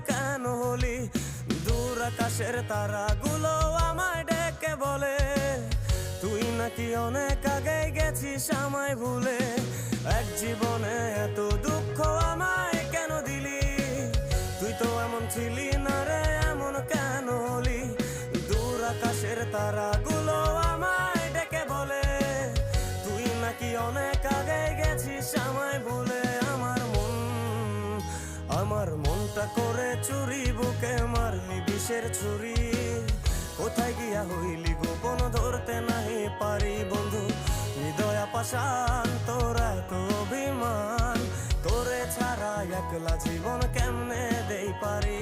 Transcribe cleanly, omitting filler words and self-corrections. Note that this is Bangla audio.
কেন হলি? দূর আকাশের তারাগুলো আমায় ডেকে বলে তুই নাকি অনেক আগে গেছিস আমায় ভুলে। এক জীবনে এত দুঃখ আমায় কেন দিলি? তুই তো এমন ছিলি না রে, এমন কেন হলি? দূর আকাশের তারাগুলো আমায় ডেকে বলে তুই নাকি অনেক আগে গেছিস আমায় ভুলে। আমার মনটা করে চুরি, বুকে মারলি বিষের ছুরি। কোথায় গিয়া হইলি গোপন ধরতে নাহি পারি বন্ধু। হৃদয় পাষাণ তোর এত অভিমান, তোরে ছাড়া একলা জীবন কেমনে দেই পারি?